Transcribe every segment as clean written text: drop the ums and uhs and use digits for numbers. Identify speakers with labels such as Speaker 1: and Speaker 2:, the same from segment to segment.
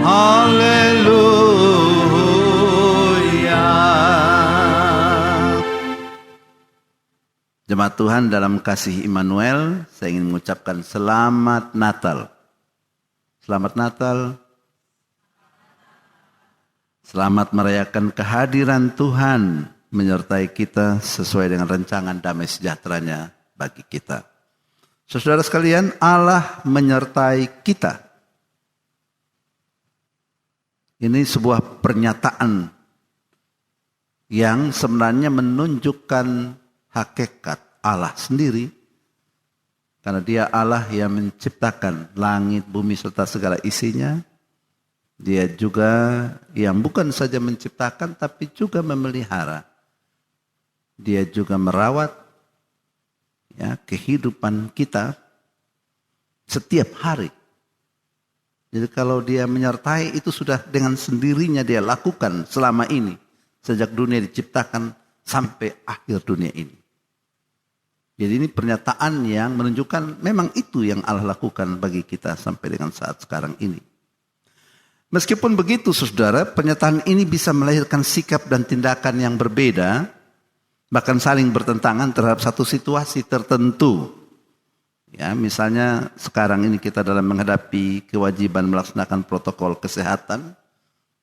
Speaker 1: Haleluya. Jemaat Tuhan dalam kasih Immanuel, saya ingin mengucapkan selamat Natal. Selamat Natal. Selamat merayakan kehadiran Tuhan menyertai kita sesuai dengan rancangan damai sejahteranya bagi kita. Saudara sekalian, Allah menyertai kita. Ini sebuah pernyataan yang sebenarnya menunjukkan hakikat Allah sendiri. Karena dia Allah yang menciptakan langit, bumi serta segala isinya. Dia juga yang bukan saja menciptakan tapi juga memelihara. Dia juga merawat kehidupan kita setiap hari. Jadi kalau dia menyertai itu sudah dengan sendirinya dia lakukan selama ini. Sejak dunia diciptakan sampai akhir dunia ini. Jadi ini pernyataan yang menunjukkan memang itu yang Allah lakukan bagi kita sampai dengan saat sekarang ini. Meskipun begitu saudara, pernyataan ini bisa melahirkan sikap dan tindakan yang berbeda. Bahkan saling bertentangan terhadap satu situasi tertentu. Ya, misalnya sekarang ini kita dalam menghadapi kewajiban melaksanakan protokol kesehatan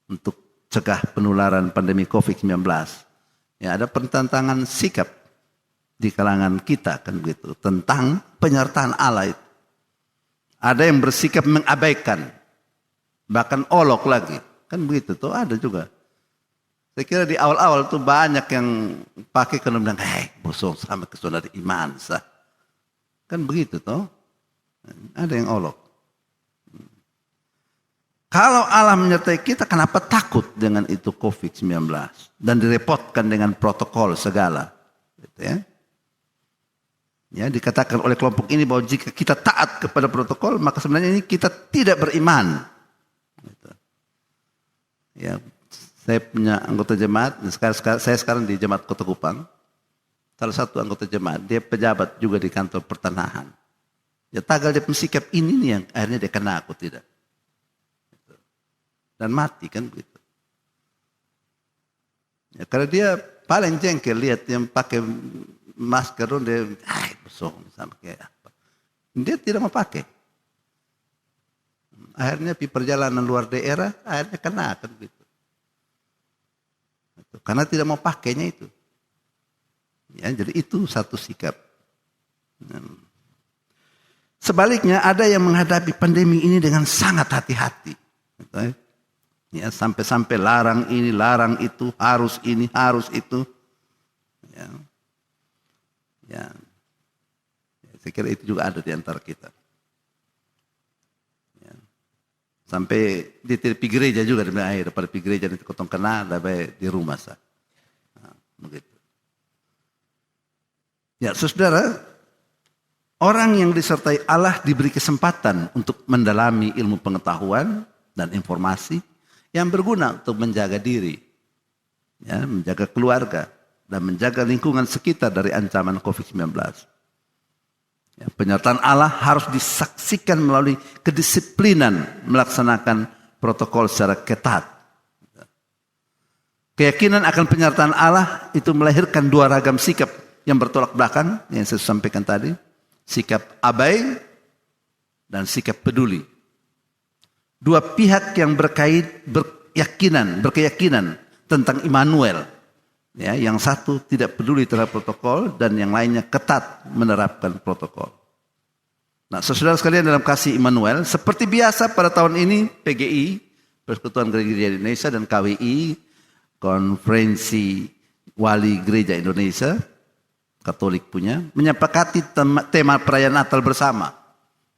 Speaker 1: untuk cegah penularan pandemi COVID-19. Ya, ada pertentangan sikap di kalangan kita kan begitu tentang penyertaan Allah itu. Ada yang bersikap mengabaikan, bahkan olok lagi, kan begitu tuh ada juga. Saya kira di awal-awal tuh banyak yang pakai kalau bilang, bosong sama kesudah dari iman sah. Kan begitu tuh. Ada yang olok. Kalau Allah menyertai kita, kenapa takut dengan itu COVID-19 dan direpotkan dengan protokol segala, gitu ya? Ya, dikatakan oleh kelompok ini bahwa jika kita taat kepada protokol, maka sebenarnya ini kita tidak beriman. Gitu. Ya. Saya punya anggota jemaat, saya sekarang di jemaat Kota Kupang. Salah satu anggota jemaat, dia pejabat juga di kantor pertanahan. Ya tagal dia sikap ini nih yang akhirnya dia kena aku tidak. Dan mati kan begitu. Ya, karena dia paling jengkel lihat yang pakai masker, dia bosong sama kayak apa. Dia tidak mau pakai. Akhirnya di perjalanan luar daerah, akhirnya kena kan begitu. Karena tidak mau pakainya itu. Ya, jadi itu satu sikap. Sebaliknya ada yang menghadapi pandemi ini dengan sangat hati-hati. Ya, sampai-sampai larang ini, larang itu, harus ini, harus itu. Ya. Ya. Saya kira itu juga ada di antara kita. Sampai di tepi gereja juga dia bilang, daripada pergi gereja nanti kotong kena, lebih di rumah sah. Nah, begitu. Ya, saudara, orang yang disertai Allah diberi kesempatan untuk mendalami ilmu pengetahuan dan informasi yang berguna untuk menjaga diri, ya, menjaga keluarga dan menjaga lingkungan sekitar dari ancaman COVID-19. Ya, penyertaan Allah harus disaksikan melalui kedisiplinan melaksanakan protokol secara ketat. Keyakinan akan penyertaan Allah itu melahirkan dua ragam sikap yang bertolak belakang yang saya sampaikan tadi. Sikap abai dan sikap peduli. Dua pihak yang berkeyakinan tentang Immanuel. Ya, yang satu tidak peduli terhadap protokol dan yang lainnya ketat menerapkan protokol. Nah, saudara sekalian dalam kasih Immanuel, seperti biasa pada tahun ini PGI, Persekutuan Gereja Indonesia dan KWI, Konferensi Wali Gereja Indonesia, Katolik punya, menyepakati tema perayaan Natal bersama.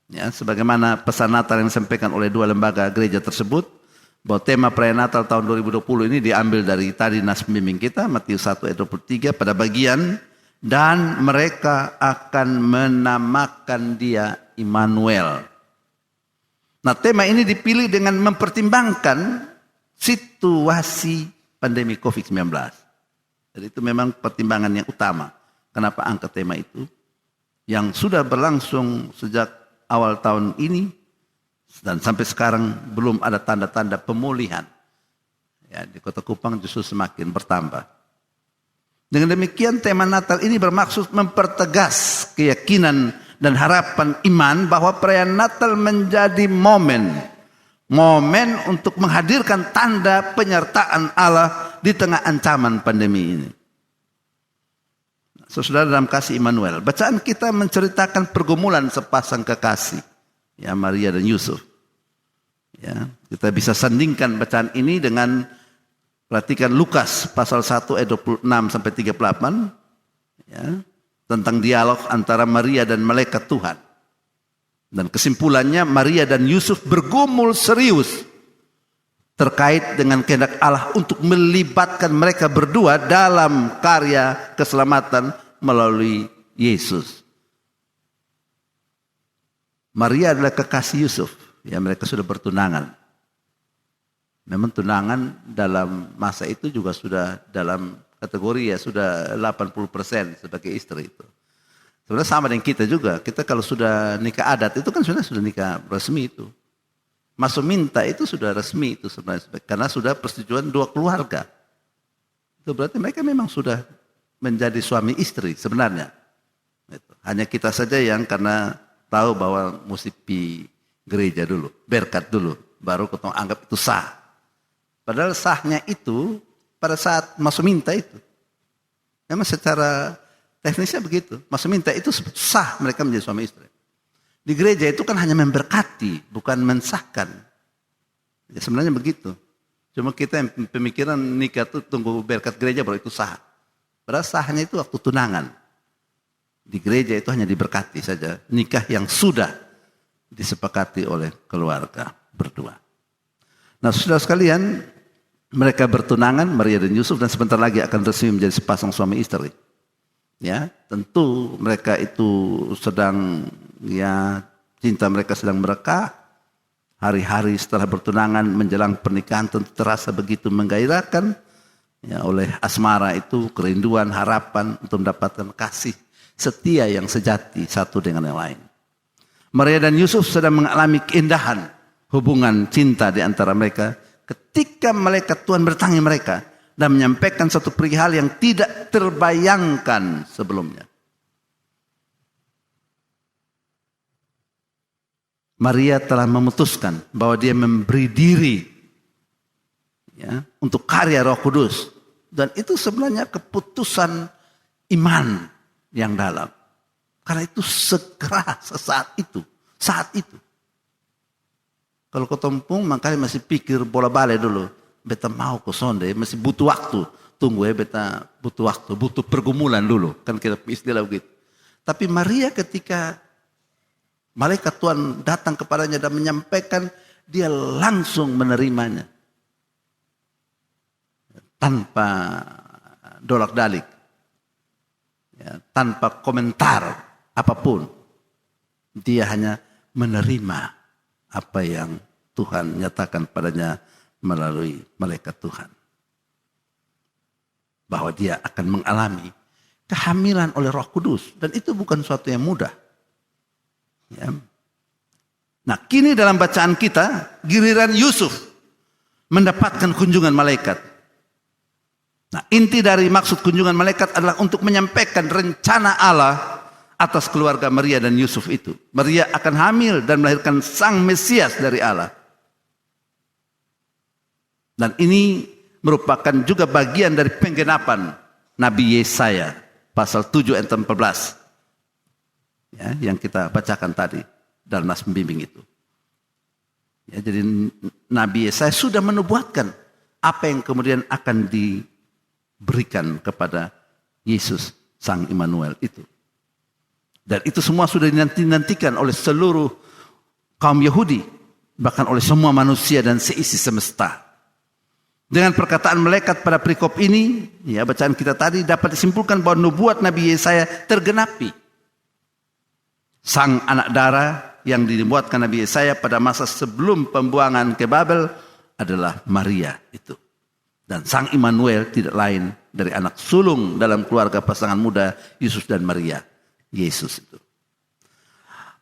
Speaker 1: Ya, sebagaimana pesan Natal yang disampaikan oleh dua lembaga gereja tersebut, bahwa tema perayaan Natal tahun 2020 ini diambil dari tadi nas pembimbing kita, Matius 1 ayat 23 pada bagian, dan mereka akan menamakan dia Immanuel. Nah, tema ini dipilih dengan mempertimbangkan situasi pandemi COVID-19. Jadi itu memang pertimbangan yang utama. Kenapa angkat tema itu? Yang sudah berlangsung sejak awal tahun ini Dan sampai sekarang belum ada tanda-tanda pemulihan. Ya, di Kota Kupang justru semakin bertambah. Dengan demikian tema Natal ini bermaksud mempertegas keyakinan dan harapan iman bahwa perayaan Natal menjadi momen untuk menghadirkan tanda penyertaan Allah di tengah ancaman pandemi ini. Saudara dalam kasih Immanuel, bacaan kita menceritakan pergumulan sepasang kekasih, ya, Maria dan Yusuf. Ya, kita bisa sandingkan bacaan ini dengan perhatikan Lukas pasal 1 ayat 26 sampai 38, ya, tentang dialog antara Maria dan malaikat Tuhan. Dan kesimpulannya Maria dan Yusuf bergumul serius terkait dengan kehendak Allah untuk melibatkan mereka berdua dalam karya keselamatan melalui Yesus. Maria adalah kekasih Yusuf, ya, mereka sudah bertunangan. Memang tunangan dalam masa itu juga sudah dalam kategori ya sudah 80% sebagai istri itu. Sebenarnya sama dengan kita juga. Kita kalau sudah nikah adat itu kan sudah nikah resmi itu. Masuk minta itu sudah resmi itu sebenarnya. Karena sudah persetujuan dua keluarga. Itu berarti mereka memang sudah menjadi suami istri sebenarnya. Hanya kita saja yang karena tahu bahwa mesti pi gereja dulu. Berkat dulu. Baru kita anggap itu sah. Padahal sahnya itu pada saat masuk minta itu. Memang secara teknisnya begitu. Masuk minta itu sah mereka menjadi suami istri. Di gereja itu kan hanya memberkati, bukan mensahkan. Ya, sebenarnya begitu. Cuma kita yang pemikiran nikah itu tunggu berkat gereja baru itu sah. Padahal sahnya itu waktu tunangan. Di gereja itu hanya diberkati saja. Nikah yang sudah disepakati oleh keluarga berdua. Nah, saudara sekalian, mereka bertunangan, Maria dan Yusuf, dan sebentar lagi akan resmi menjadi sepasang suami istri. Ya, tentu mereka itu sedang, ya, cinta mereka sedang merekah. Hari-hari setelah bertunangan menjelang pernikahan tentu terasa begitu menggairahkan. Ya, oleh asmara itu kerinduan, harapan untuk mendapatkan kasih setia yang sejati satu dengan yang lain. Maria dan Yusuf sedang mengalami keindahan hubungan cinta di antara mereka ketika malaikat Tuhan bertanya mereka dan menyampaikan satu perihal yang tidak terbayangkan sebelumnya. Maria telah memutuskan bahwa dia memberi diri, ya, untuk karya Roh Kudus, dan itu sebenarnya keputusan iman yang dalam. Karena itu segera saat itu. Kalau kau tumpung, makanya masih pikir bola balik dulu. Beta mau ke sonde, masih butuh waktu. Tunggu ya, beta butuh waktu, butuh pergumulan dulu. Kan kita istilah begitu. Tapi Maria ketika malaikat Tuhan datang kepadanya dan menyampaikan, dia langsung menerimanya. Tanpa dolak-dalik. Ya, tanpa komentar apapun. Dia hanya menerima apa yang Tuhan nyatakan padanya melalui malaikat Tuhan. Bahwa dia akan mengalami kehamilan oleh Roh Kudus. Dan itu bukan suatu yang mudah. Ya. Nah, kini dalam bacaan kita, giliran Yusuf mendapatkan kunjungan malaikat. Nah, inti dari maksud kunjungan malaikat adalah untuk menyampaikan rencana Allah atas keluarga Maria dan Yusuf itu. Maria akan hamil dan melahirkan sang Mesias dari Allah. Dan ini merupakan juga bagian dari penggenapan Nabi Yesaya pasal 7 ayat 14. Ya, yang kita bacakan tadi dalam nas pembimbing itu. Ya, jadi Nabi Yesaya sudah menubuatkan apa yang kemudian akan diberikan kepada Yesus sang Immanuel itu. Dan itu semua sudah dinantikan oleh seluruh kaum Yahudi. Bahkan oleh semua manusia dan seisi semesta. Dengan perkataan malaikat pada perikop ini, ya, bacaan kita tadi dapat disimpulkan bahwa nubuat Nabi Yesaya tergenapi. Sang anak darah yang dibuatkan Nabi Yesaya pada masa sebelum pembuangan ke Babel adalah Maria itu. Dan sang Immanuel tidak lain dari anak sulung dalam keluarga pasangan muda Yesus dan Maria. Yesus itu.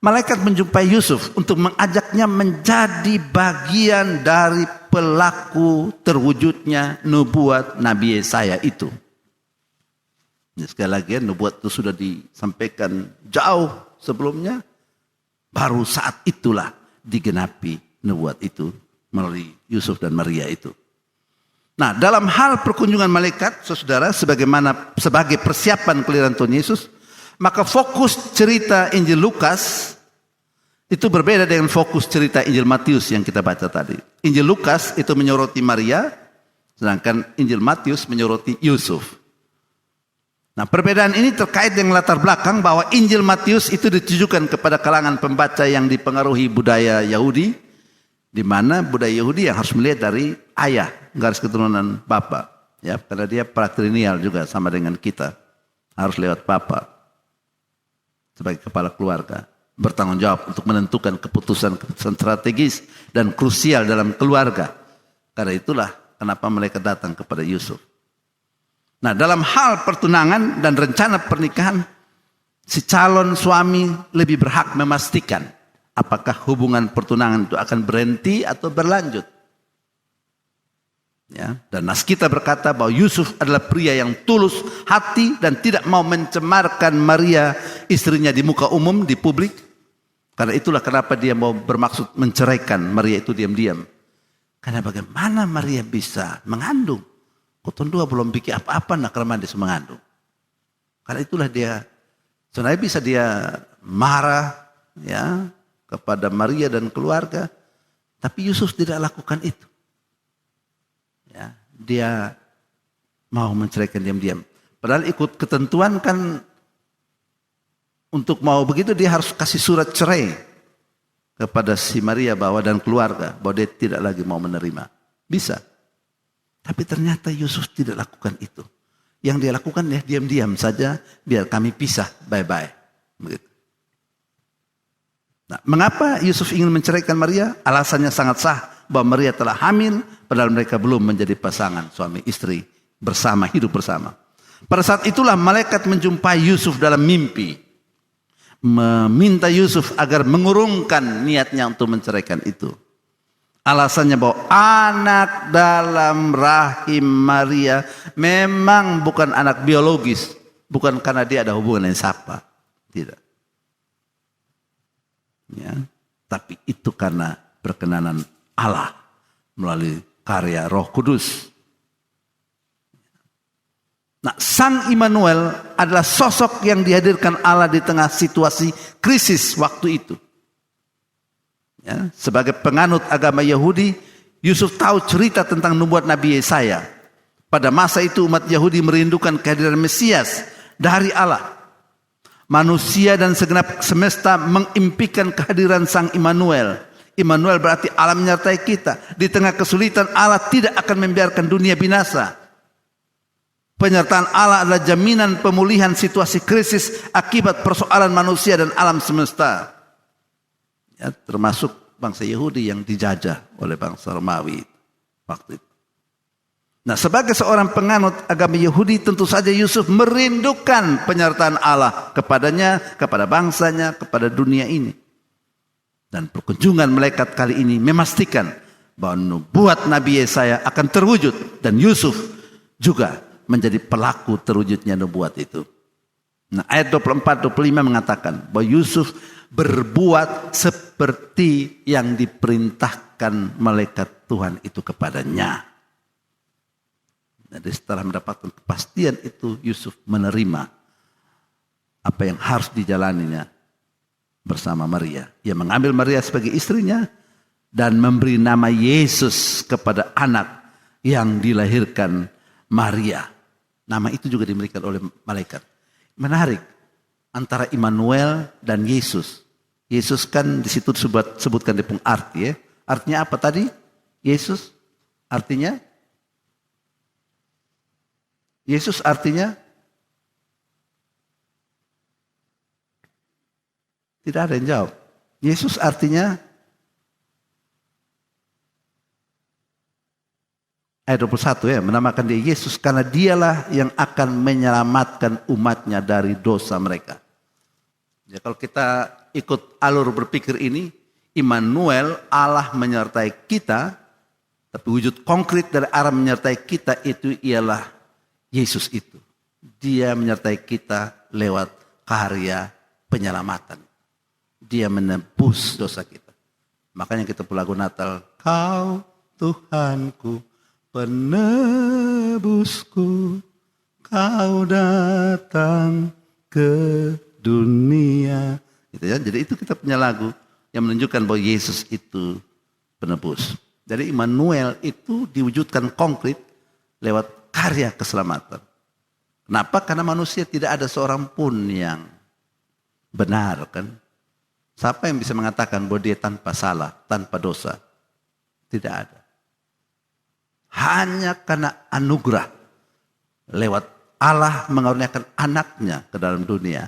Speaker 1: Malaikat menjumpai Yusuf untuk mengajaknya menjadi bagian dari pelaku terwujudnya nubuat Nabi Yesaya itu. Sekali lagi, nubuat itu sudah disampaikan jauh sebelumnya. Baru saat itulah digenapi nubuat itu melalui Yusuf dan Maria itu. Nah, dalam hal perkunjungan malaikat, saudara, sebagai persiapan kelahiran Tuhan Yesus, maka fokus cerita Injil Lukas itu berbeda dengan fokus cerita Injil Matius yang kita baca tadi. Injil Lukas itu menyoroti Maria, sedangkan Injil Matius menyoroti Yusuf. Nah, perbedaan ini terkait dengan latar belakang bahwa Injil Matius itu ditujukan kepada kalangan pembaca yang dipengaruhi budaya Yahudi, di mana budaya Yahudi yang harus melihat dari ayah, garis keturunan bapak, ya, karena dia patrilineal juga sama dengan kita, harus lewat bapak. Sebagai kepala keluarga, bertanggung jawab untuk menentukan keputusan strategis dan krusial dalam keluarga. Karena itulah kenapa mereka datang kepada Yusuf. Nah, dalam hal pertunangan dan rencana pernikahan, si calon suami lebih berhak memastikan apakah hubungan pertunangan itu akan berhenti atau berlanjut. Ya, dan nas kita berkata bahwa Yusuf adalah pria yang tulus hati dan tidak mau mencemarkan Maria istrinya di muka umum, di publik. Karena itulah kenapa dia mau bermaksud menceraikan Maria itu diam-diam. Karena bagaimana Maria bisa mengandung? Kotong dua belum bikin apa-apa nak dia mengandung. Karena itulah dia sebenarnya bisa dia marah ya kepada Maria dan keluarga, tapi Yusuf tidak lakukan itu. Ya, dia mau menceraikan diam-diam. Padahal ikut ketentuan kan untuk mau begitu dia harus kasih surat cerai kepada si Maria dan keluarga bahwa dia tidak lagi mau menerima. Bisa. Tapi ternyata Yusuf tidak lakukan itu. Yang dia lakukan ya diam-diam saja biar kami pisah, bye-bye. Begitu. Nah, mengapa Yusuf ingin menceraikan Maria? Alasannya sangat sah bahwa Maria telah hamil padahal mereka belum menjadi pasangan suami istri hidup bersama. Pada saat itulah malaikat menjumpai Yusuf dalam mimpi, meminta Yusuf agar mengurungkan niatnya untuk menceraikan itu. Alasannya bahwa anak dalam rahim Maria memang bukan anak biologis, bukan karena dia ada hubungan yang sapa, tidak. Ya, tapi itu karena perkenanan Allah melalui karya Roh Kudus. Nah, Sang Immanuel adalah sosok yang dihadirkan Allah di tengah situasi krisis waktu itu. Ya, sebagai penganut agama Yahudi, Yusuf tahu cerita tentang nubuat Nabi Yesaya. Pada masa itu umat Yahudi merindukan kehadiran Mesias dari Allah. Manusia dan segenap semesta mengimpikan kehadiran Sang Immanuel. Immanuel berarti Allah menyertai kita. Di tengah kesulitan Allah tidak akan membiarkan dunia binasa. Penyertaan Allah adalah jaminan pemulihan situasi krisis akibat persoalan manusia dan alam semesta. Ya, termasuk bangsa Yahudi yang dijajah oleh bangsa Romawi waktu itu. Nah, sebagai seorang penganut agama Yahudi, tentu saja Yusuf merindukan penyertaan Allah kepadanya, kepada bangsanya, kepada dunia ini. Dan perkunjungan malaikat kali ini memastikan bahwa nubuat Nabi Yesaya akan terwujud dan Yusuf juga menjadi pelaku terwujudnya nubuat itu. Nah, ayat 24-25 mengatakan bahwa Yusuf berbuat seperti yang diperintahkan malaikat Tuhan itu kepadanya. Jadi setelah mendapatkan kepastian itu, Yusuf menerima apa yang harus dijalaninya bersama Maria. Ia mengambil Maria sebagai istrinya dan memberi nama Yesus kepada anak yang dilahirkan Maria. Nama itu juga diberikan oleh malaikat. Menarik antara Immanuel dan Yesus. Yesus kan di situ disebutkan di pung arti ya. Artinya apa tadi? Yesus artinya tidak ada yang jawab. Yesus artinya ayat 21 ya, menamakan dia Yesus karena dialah yang akan menyelamatkan umatnya dari dosa mereka. Ya, kalau kita ikut alur berpikir ini, Immanuel, Allah menyertai kita, tapi wujud konkret dari Allah menyertai kita itu ialah Yesus itu. Dia menyertai kita lewat karya penyelamatan. Dia menebus dosa kita. Makanya kita pun lagu Natal, Kau Tuhanku, penebusku, Kau datang ke dunia. Gitu ya. Jadi itu kita punya lagu yang menunjukkan bahwa Yesus itu penebus. Jadi Immanuel itu diwujudkan konkret lewat karya keselamatan. Kenapa? Karena manusia tidak ada seorang pun yang benar, kan? Siapa yang bisa mengatakan bahwa dia tanpa salah, tanpa dosa? Tidak ada. Hanya karena anugerah lewat Allah mengaruniakan anaknya ke dalam dunia,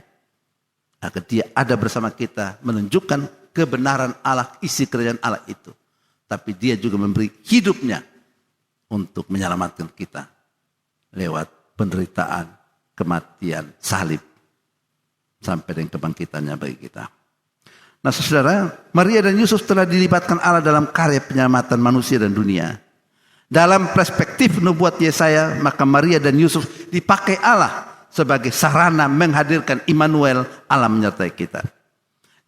Speaker 1: agar dia ada bersama kita menunjukkan kebenaran Allah, isi kerajaan Allah itu. Tapi dia juga memberi hidupnya untuk menyelamatkan kita lewat penderitaan, kematian, salib, sampai dengan kebangkitannya bagi kita. Nah saudara, Maria dan Yusuf telah dilibatkan Allah dalam karya penyelamatan manusia dan dunia. Dalam perspektif nubuat Yesaya, maka Maria dan Yusuf dipakai Allah sebagai sarana menghadirkan Immanuel, Allah menyertai kita.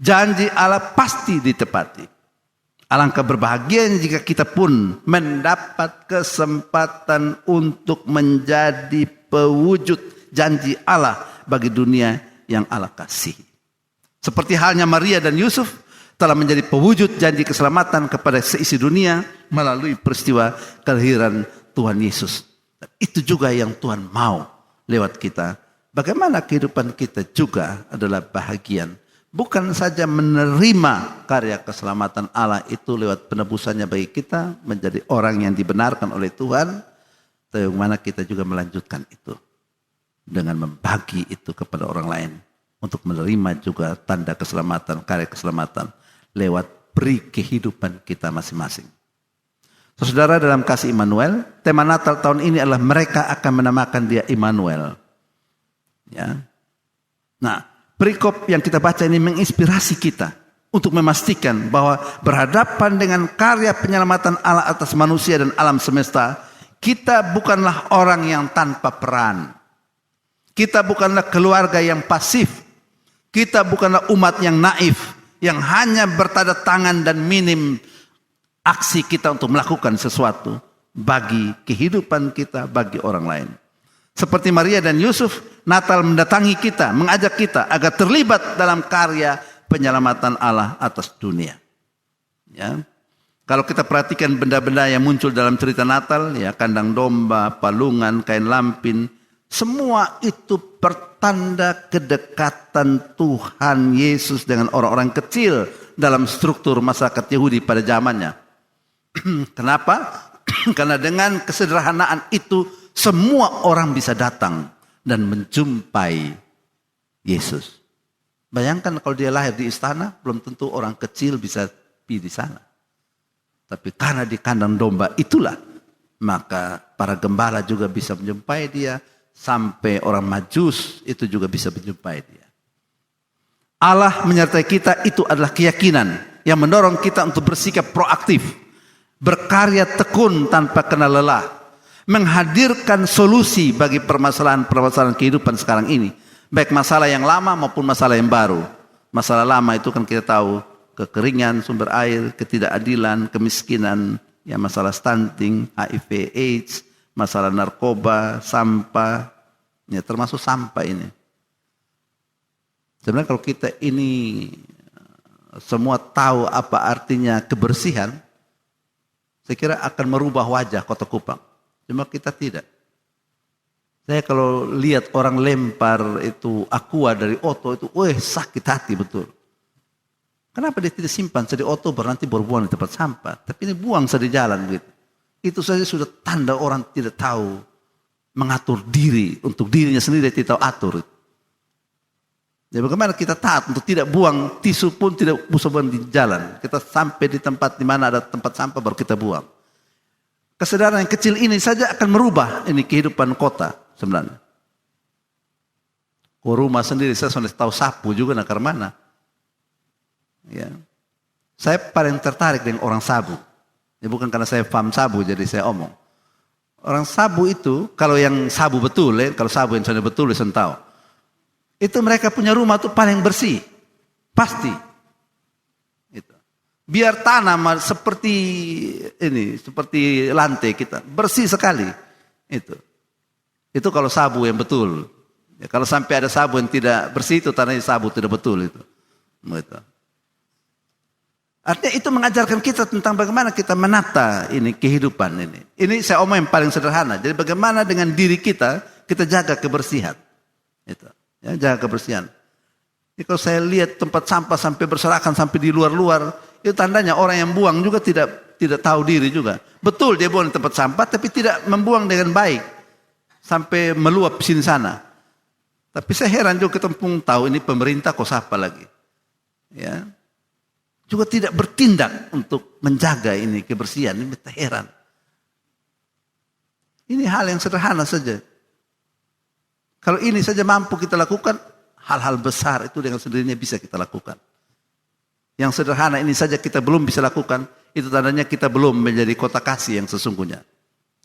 Speaker 1: Janji Allah pasti ditepati. Alangkah berbahagianya jika kita pun mendapat kesempatan untuk menjadi pewujud janji Allah bagi dunia yang Allah kasihi. Seperti halnya Maria dan Yusuf telah menjadi pewujud janji keselamatan kepada seisi dunia melalui peristiwa kelahiran Tuhan Yesus. Dan itu juga yang Tuhan mau lewat kita. Bagaimana kehidupan kita juga adalah bahagian. Bukan saja menerima karya keselamatan Allah itu lewat penebusannya bagi kita, menjadi orang yang dibenarkan oleh Tuhan, tapi bagaimana kita juga melanjutkan itu dengan membagi itu kepada orang lain untuk menerima juga tanda keselamatan, karya keselamatan lewat peri kehidupan kita masing-masing. Saudara, dalam kasih Immanuel, tema Natal tahun ini adalah mereka akan menamakan dia Immanuel. Ya. Nah, perikop yang kita baca ini menginspirasi kita untuk memastikan bahwa berhadapan dengan karya penyelamatan Allah atas manusia dan alam semesta, kita bukanlah orang yang tanpa peran. Kita bukanlah keluarga yang pasif. Kita bukanlah umat yang naif, yang hanya bertanda tangan dan minim aksi kita untuk melakukan sesuatu bagi kehidupan kita, bagi orang lain. Seperti Maria dan Yusuf, Natal mendatangi kita, mengajak kita agar terlibat dalam karya penyelamatan Allah atas dunia. Ya. Kalau kita perhatikan benda-benda yang muncul dalam cerita Natal, ya, kandang domba, palungan, kain lampin, semua itu pertanda kedekatan Tuhan Yesus dengan orang-orang kecil dalam struktur masyarakat Yahudi pada zamannya. Kenapa? Karena dengan kesederhanaan itu semua orang bisa datang dan menjumpai Yesus. Bayangkan kalau dia lahir di istana, belum tentu orang kecil bisa pergi di sana. Tapi karena di kandang domba itulah, maka para gembala juga bisa menjumpai dia, sampai orang Majus itu juga bisa menjumpai dia. Allah menyertai kita itu adalah keyakinan yang mendorong kita untuk bersikap proaktif, berkarya tekun tanpa kenal lelah, menghadirkan solusi bagi permasalahan-permasalahan kehidupan sekarang ini, baik masalah yang lama maupun masalah yang baru. Masalah lama itu kan kita tahu, kekeringan sumber air, ketidakadilan, kemiskinan, ya masalah stunting, HIV, AIDS, masalah narkoba, sampah, ya termasuk sampah ini. Sebenarnya kalau kita ini semua tahu apa artinya kebersihan, saya kira akan merubah wajah Kota Kupang. Cuma kita tidak. Saya kalau lihat orang lempar itu aqua dari Oto itu, sakit hati betul. Kenapa dia tidak simpan di Oto nanti berbuang di tempat sampah, tapi ini buang di jalan gitu. Itu saja sudah tanda orang tidak tahu mengatur diri, untuk dirinya sendiri tidak tahu atur. Ya, bagaimana kita taat untuk tidak buang tisu pun tidak usah buang di jalan. Kita sampai di tempat di mana ada tempat sampah baru kita buang. Kesadaran yang kecil ini saja akan merubah ini kehidupan kota sebenarnya. Rumah sendiri saya sudah tahu sapu juga nakar mana. Ya. Saya paling tertarik dengan orang sabu. Ya, bukan karena saya paham sabu jadi saya omong. Orang sabu itu, kalau yang sabu betul, kalau sabu yang sudah betul, saya tahu. Itu mereka punya rumah tuh paling bersih. Pasti. Itu. Biar tanah seperti ini, seperti lantai kita. Bersih sekali. Itu kalau sabu yang betul. Ya, kalau sampai ada sabu yang tidak bersih, itu tandanya sabu tidak betul itu. Gitu. Artinya itu mengajarkan kita tentang bagaimana kita menata ini kehidupan ini. Ini saya omong yang paling sederhana. Jadi bagaimana dengan diri kita jaga kebersihan. Itu. Ya, jaga kebersihan. Jadi kalau saya lihat tempat sampah sampai berserakan sampai di luar-luar, itu tandanya orang yang buang juga tidak tahu diri juga. Betul dia buang di tempat sampah, tapi tidak membuang dengan baik sampai meluap sini sana. Tapi saya heran juga ketemu tahu ini pemerintah kok siapa lagi, ya. Juga tidak bertindak untuk menjaga ini kebersihan. Ini heran. Ini hal yang sederhana saja. Kalau ini saja mampu kita lakukan, hal-hal besar itu dengan sendirinya bisa kita lakukan. Yang sederhana ini saja kita belum bisa lakukan, itu tandanya kita belum menjadi kota kasih yang sesungguhnya.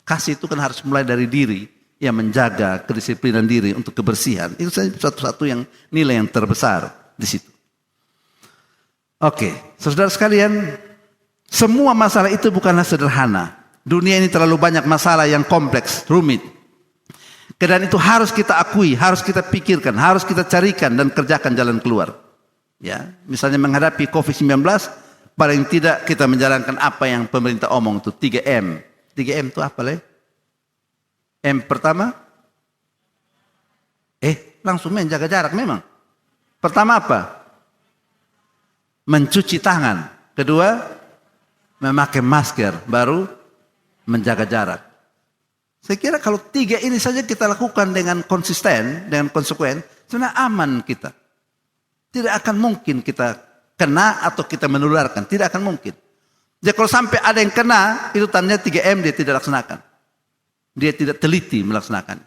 Speaker 1: Kasih itu kan harus mulai dari diri, yang menjaga kedisiplinan diri untuk kebersihan. Itu saja satu-satu yang nilai yang terbesar di situ. Oke, saudara sekalian, semua masalah itu bukanlah sederhana. Dunia ini terlalu banyak masalah yang kompleks, rumit. Dan itu harus kita akui, harus kita pikirkan, harus kita carikan dan kerjakan jalan keluar. Ya, misalnya menghadapi COVID-19, paling tidak kita menjalankan apa yang pemerintah omong itu 3M. 3M itu apa, Le? M pertama? Langsung menjaga jarak memang. Pertama apa? Mencuci tangan. Kedua, memakai masker. Baru, menjaga jarak. Saya kira kalau 3 ini saja kita lakukan dengan konsisten, dengan konsekuen, sebenarnya aman kita. Tidak akan mungkin kita kena atau kita menularkan. Tidak akan mungkin. Jadi kalau sampai ada yang kena, itu tandanya 3M dia tidak laksanakan. Dia tidak teliti melaksanakan.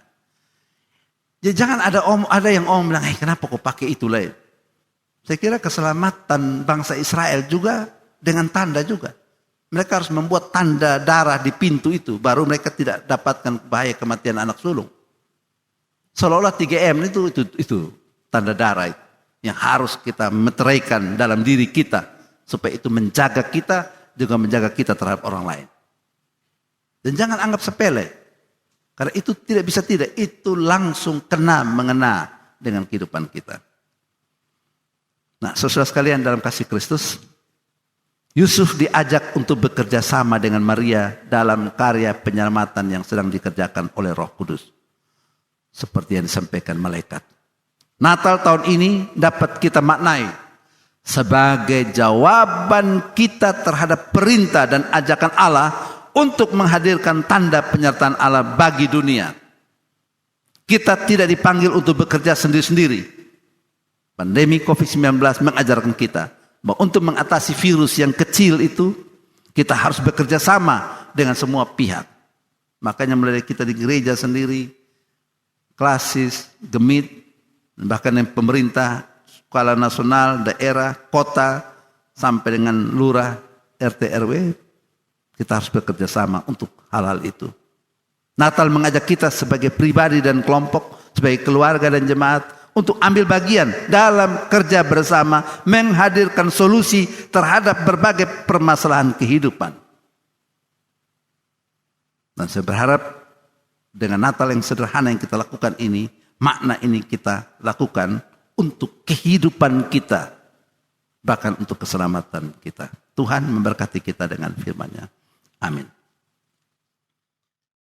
Speaker 1: Jadi jangan ada yang bilang, kenapa kau pakai itu lain? Saya kira keselamatan bangsa Israel juga dengan tanda juga. Mereka harus membuat tanda darah di pintu itu. Baru mereka tidak dapatkan bahaya kematian anak sulung. Seolah-olah 3M itu tanda darah itu. Yang harus kita meteraikan dalam diri kita. Supaya itu menjaga kita, juga menjaga kita terhadap orang lain. Dan jangan anggap sepele. Karena itu tidak bisa tidak. Itu langsung mengena dengan kehidupan kita. Nah, saudara sekalian dalam kasih Kristus, Yusuf diajak untuk bekerja sama dengan Maria dalam karya penyelamatan yang sedang dikerjakan oleh Roh Kudus. Seperti yang disampaikan malaikat. Natal tahun ini dapat kita maknai sebagai jawaban kita terhadap perintah dan ajakan Allah untuk menghadirkan tanda penyertaan Allah bagi dunia. Kita tidak dipanggil untuk bekerja sendiri-sendiri. Pandemi COVID-19 mengajarkan kita bahwa untuk mengatasi virus yang kecil itu, kita harus bekerja sama dengan semua pihak. Makanya mulai kita di gereja sendiri, klasis, gemit, bahkan yang pemerintah, skala nasional, daerah, kota, sampai dengan lurah, RT, RW, kita harus bekerja sama untuk hal-hal itu. Natal mengajak kita sebagai pribadi dan kelompok, sebagai keluarga dan jemaat, untuk ambil bagian dalam kerja bersama menghadirkan solusi terhadap berbagai permasalahan kehidupan. Dan saya berharap dengan Natal yang sederhana yang kita lakukan ini, makna ini kita lakukan untuk kehidupan kita, bahkan untuk keselamatan kita. Tuhan memberkati kita dengan firman-Nya. Amin.